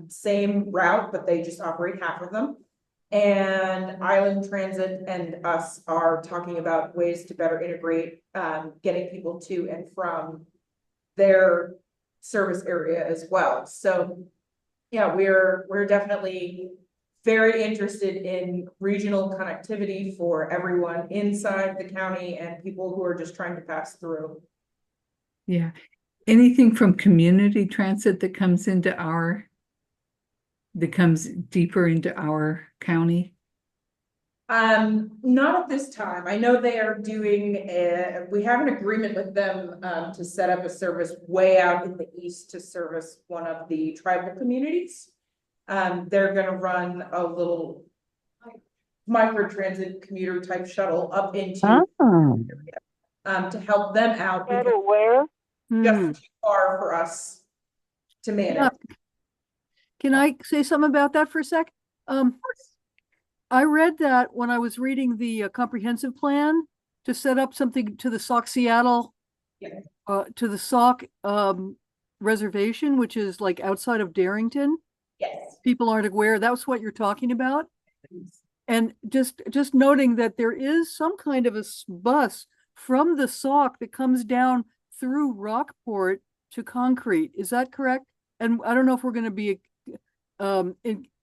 Same route, but they just operate half of them. And Island Transit and us are talking about ways to better integrate, getting people to and from their service area as well. So yeah, we're definitely very interested in regional connectivity for everyone inside the county and people who are just trying to pass through. Yeah. Anything from Community Transit that comes deeper into our county? Not at this time. I know they are doing we have an agreement with them to set up a service way out in the east to service one of the tribal communities. They're going to run a little micro transit commuter type shuttle up into to help them out. Where? Just too far for us to manage. Can I say something about that for a sec? I read that when I was reading the comprehensive plan to set up something to the Sauk Seattle, Yeah. To the Sauk reservation, which is like outside of Darrington. Yes. People aren't aware. That's what you're talking about. And just noting that there is some kind of a bus from the Sauk that comes down through Rockport to Concrete. Is that correct? And I don't know if we're going to be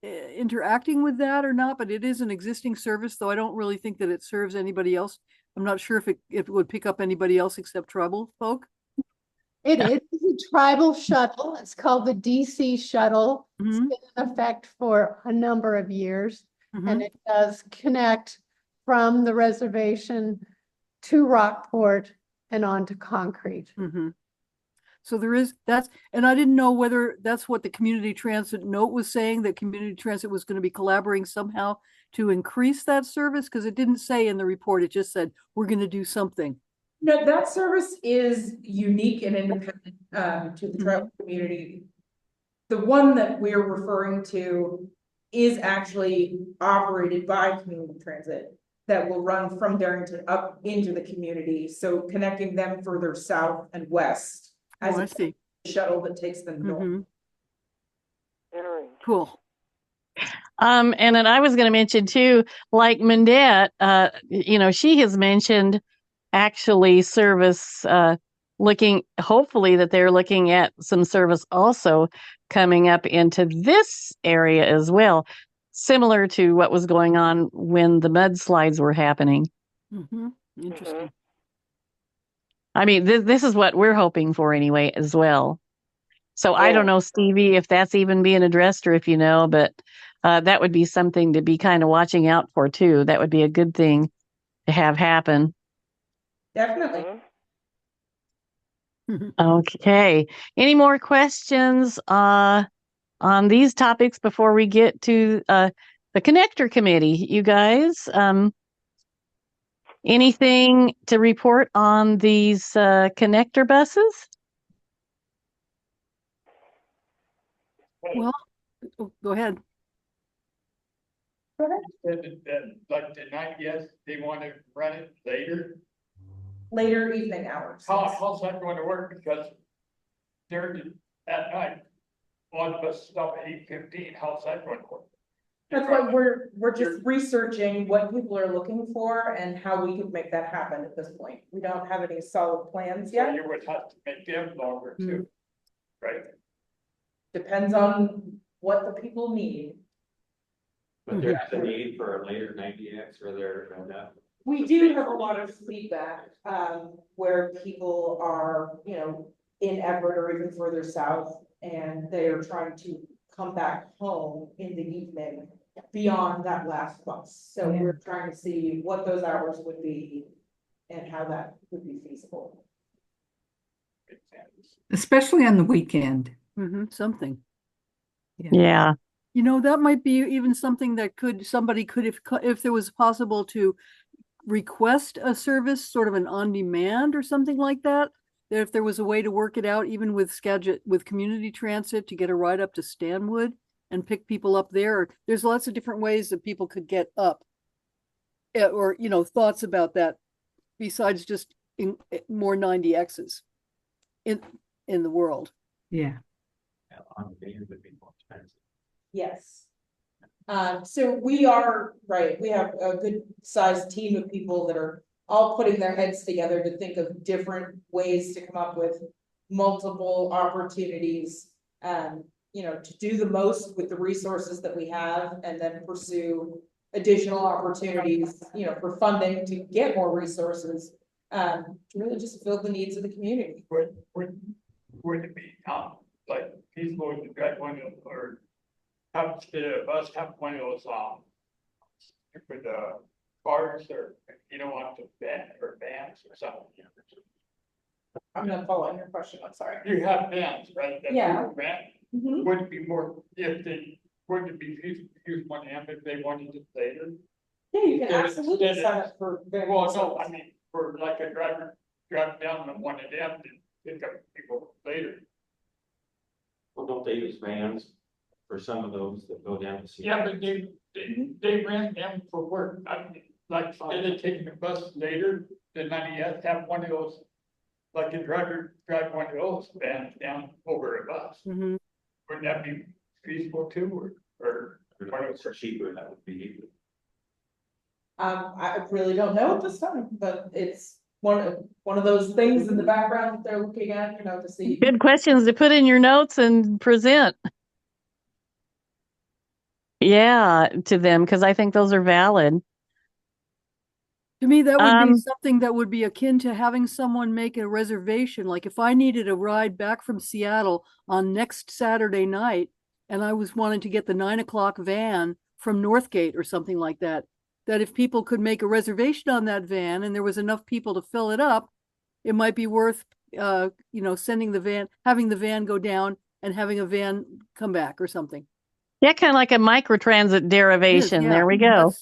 interacting with that or not, but it is an existing service, though I don't really think that it serves anybody else. I'm not sure if it would pick up anybody else except tribal folk. It is a tribal shuttle. It's called the DC shuttle. It's Mhm. been in effect for a number of years, Mhm. and it does connect from the reservation to Rockport and onto Concrete. Mm-hmm. So there is and I didn't know whether that's what the community transit note was saying, that community transit was going to be collaborating somehow to increase that service, because it didn't say in the report, it just said we're going to do something. No, that service is unique and independent to the tribal community. The one that we're referring to is actually operated by community transit that will run from Darrington up into the community. So connecting them further south and west as I see. a shuttle that takes them north. Cool. And then I was going to mention too, like Mindette, she has mentioned actually service, hopefully that they're looking at some service also coming up into this area as well, similar to what was going on when the mudslides were happening. Mm-hmm. Interesting. I mean, this is what we're hoping for anyway, as well. So I don't know, Stevie, if that's even being addressed or if you know, but that would be something to be kind of watching out for too. That would be a good thing to have happen. Definitely. Okay. Any more questions on these topics before we get to the connector committee? You guys, anything to report on these connector buses? Well, go ahead. Like tonight, yes, they want to run it later. Later evening hours. How's that going to work? Because at night, one of us stop at 8:15. How's that going to work? That's why we're just researching what people are looking for and how we could make that happen at this point. We don't have any solid plans So yet. you would have to make them longer too, right? Depends on what the people need. But there's a need for a later 90X or they're enough. We do have a lot of feedback, where people are, in Everett or even further south, and they are trying to come back home in the evening beyond that last bus. So we're trying to see what those hours would be and how that would be feasible. Especially on the weekend. Mm-hmm. Something. Yeah. That might be even something that somebody could, if there was possible to request a service, sort of an on-demand or something like that. That if there was a way to work it out, even with Skagit, with community transit, to get a ride up to Stanwood and pick people up there. There's lots of different ways that people could get up, or thoughts about that besides just more 90Xs in the world. Yeah. On the would be more expensive. Yes. So we are, right, we have a good sized team of people that are all putting their heads together to think of different ways to come up with multiple opportunities, to do the most with the resources that we have, and then pursue additional opportunities, for funding to get more resources, to really just fill the needs of the community. Would it be like feasible to drive one of, or have the bus have one of those stupid cars, or want to van or vans or something? I'm not following your question, I'm sorry. You have vans, right? Yeah. Van. Mhm. Would it be more would it be feasible to use one amp if they wanted it later? Yeah, you can Instead- absolutely instead sign of- up for. very Well, good no, service. I mean, for like a driver driving down on one of them and pick up people later. Well, don't they use vans? for some of those that go down to see. Yeah, but they ran them for work. I mean, like, instead of taking the bus later, then you have to have one of those, like a driver drive one of those vans down over a bus. Mhm. Wouldn't that be feasible too, or? For cheaper, that would be. I really don't know at this time, but it's one of those things in the background that they're looking at, you know, to see. Good questions to put in your notes and present. Yeah, to them, because I think those are valid. To me, that would be something that would be akin to having someone make a reservation. Like if I needed a ride back from Seattle on next Saturday night, and I was wanting to get the 9 o'clock van from Northgate or something like that, that if people could make a reservation on that van and there was enough people to fill it up, it might be worth, sending the van, having the van go down and having a van come back or something. Yeah, kind of like a microtransit derivation. Yeah. There we go.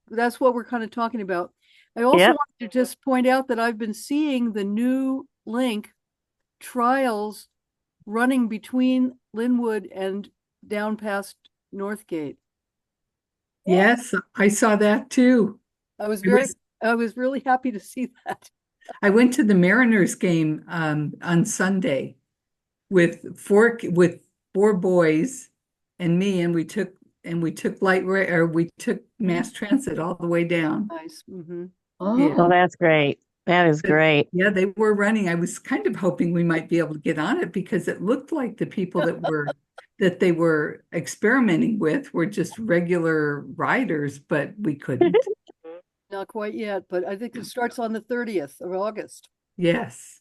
That's what we're kind of talking about. I also wanted to just point out that I've been seeing the new link trials running between Linwood and down past Northgate. Yes, I saw that too. I was really happy to see that. I went to the Mariners game on Sunday with four boys and me, and we took mass transit all the way down. Nice. Mm-hmm. Oh, that's great. That is great. Yeah, they were running. I was kind of hoping we might be able to get on it because it looked like the people that they were experimenting with were just regular riders, but we couldn't. Not quite yet, but I think it starts on the 30th of August. Yes.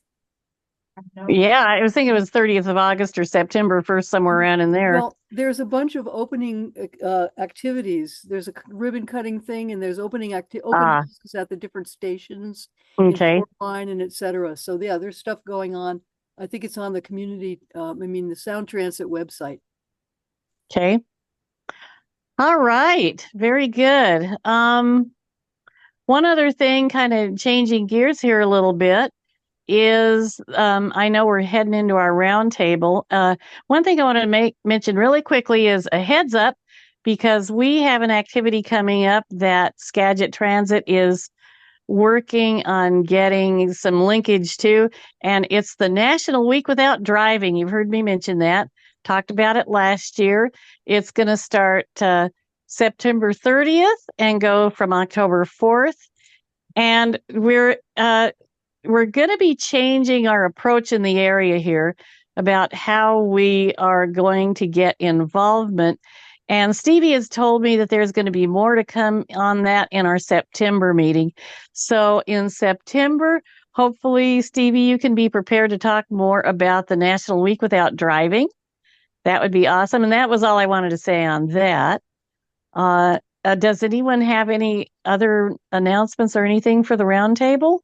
Yeah, I was thinking it was 30th of August or September 1st, somewhere around in there. Well, there's a bunch of opening activities. There's a ribbon cutting thing, and there's opening houses at the different stations, okay, line and etc. So yeah, there's stuff going on. I think it's on the community. The Sound Transit website. Okay. All right. Very good. One other thing, kind of changing gears here a little bit, is I know we're heading into our roundtable. One thing I want to mention really quickly is a heads up, because we have an activity coming up that Skagit Transit is working on getting some linkage to, and it's the National Week Without Driving. You've heard me mention that. Talked about it last year. It's going to start September 30th and go from October 4th. And we're going to be changing our approach in the area here about how we are going to get involvement. And Stevie has told me that there's going to be more to come on that in our September meeting. So in September, hopefully, Stevie, you can be prepared to talk more about the National Week Without Driving. That would be awesome. And that was all I wanted to say on that. Does anyone have any other announcements or anything for the roundtable?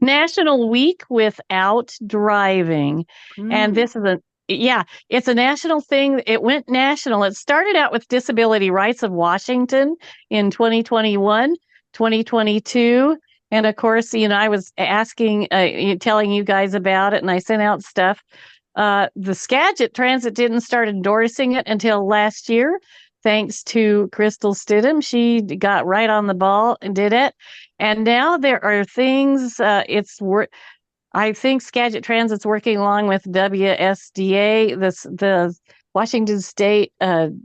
National Week Without Driving. And this is it's a national thing. It went national. It started out with Disability Rights of Washington in 2021, 2022. And of course, I was asking, telling you guys about it, and I sent out stuff. The Skagit Transit didn't start endorsing it until last year, thanks to Crystal Stidham. She got right on the ball and did it. And now there are things, I think Skagit Transit's working along with WSDA, the Washington State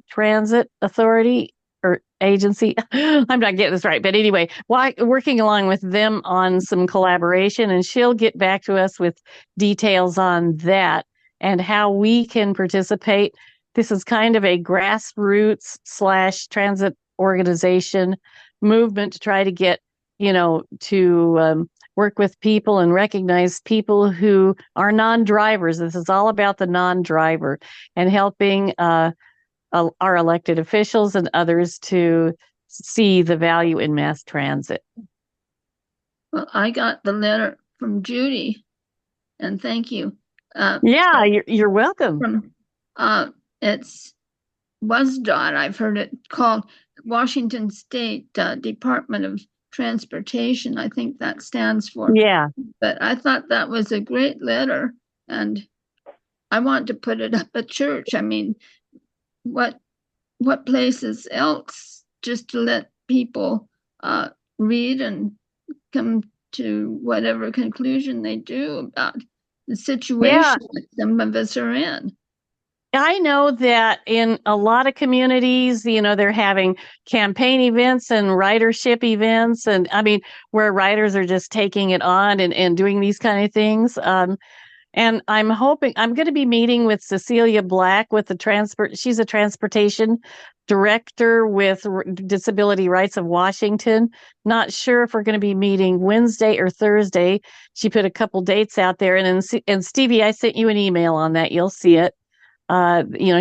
Transit Authority or Agency. I'm not getting this right, but anyway, working along with them on some collaboration, and she'll get back to us with details on that and how we can participate. This is kind of a grassroots / transit organization movement to try to get, to work with people and recognize people who are non-drivers. This is all about the non-driver and helping our elected officials and others to see the value in mass transit. Well, I got the letter from Judy, and thank you. You're welcome. From it's WSDOT. I've heard it called Washington State Department of transportation, I think that stands for. Yeah. But I thought that was a great letter, and I want to put it up at church. I mean, what places else just to let people read and come to whatever conclusion they do about the situation that some of us are in. I know that in a lot of communities, they're having campaign events and ridership events. And I mean, where riders are just taking it on and doing these kind of things. And I'm hoping I'm going to be meeting with Cecilia Black with she's a transportation director with Disability Rights of Washington. Not sure if we're going to be meeting Wednesday or Thursday. She put a couple dates out there. And Stevie, I sent you an email on that. You'll see it.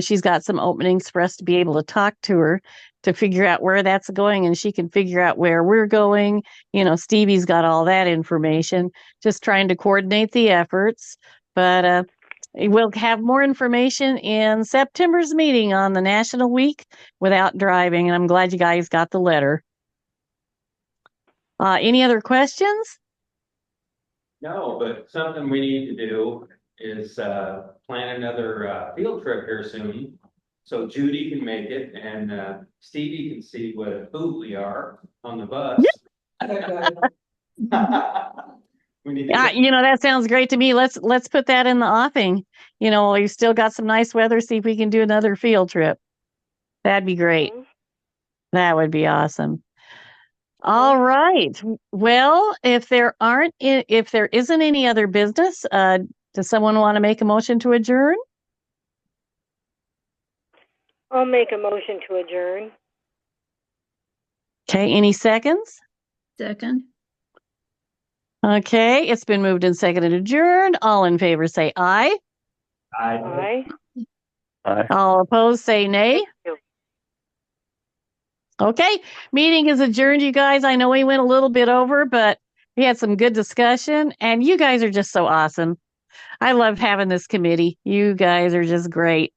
She's got some openings for us to be able to talk to her to figure out where that's going, and she can figure out where we're going. Stevie's got all that information, just trying to coordinate the efforts. But we'll have more information in September's meeting on the National Week Without Driving, and I'm glad you guys got the letter. Any other questions? No, but something we need to do is plan another field trip here soon. So Judy can make it and Stevie can see what a hoot we are on the bus. We need to that sounds great to me. Let's put that in the offing. We've still got some nice weather. See if we can do another field trip. That'd be great. That would be awesome. All right. Well, if there isn't any other business, does someone want to make a motion to adjourn? I'll make a motion to adjourn. Okay, any seconds? Second. Okay, it's been moved and seconded adjourned. All in favor say aye. Aye. All opposed say nay. Okay, meeting is adjourned, you guys. I know we went a little bit over, but we had some good discussion, and you guys are just so awesome. I love having this committee. You guys are just great.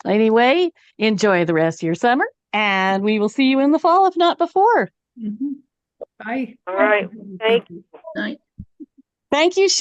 Anyway, enjoy the rest of your summer, and we will see you in the fall, if not before. Bye. All right. Thank you. Night. Thank you.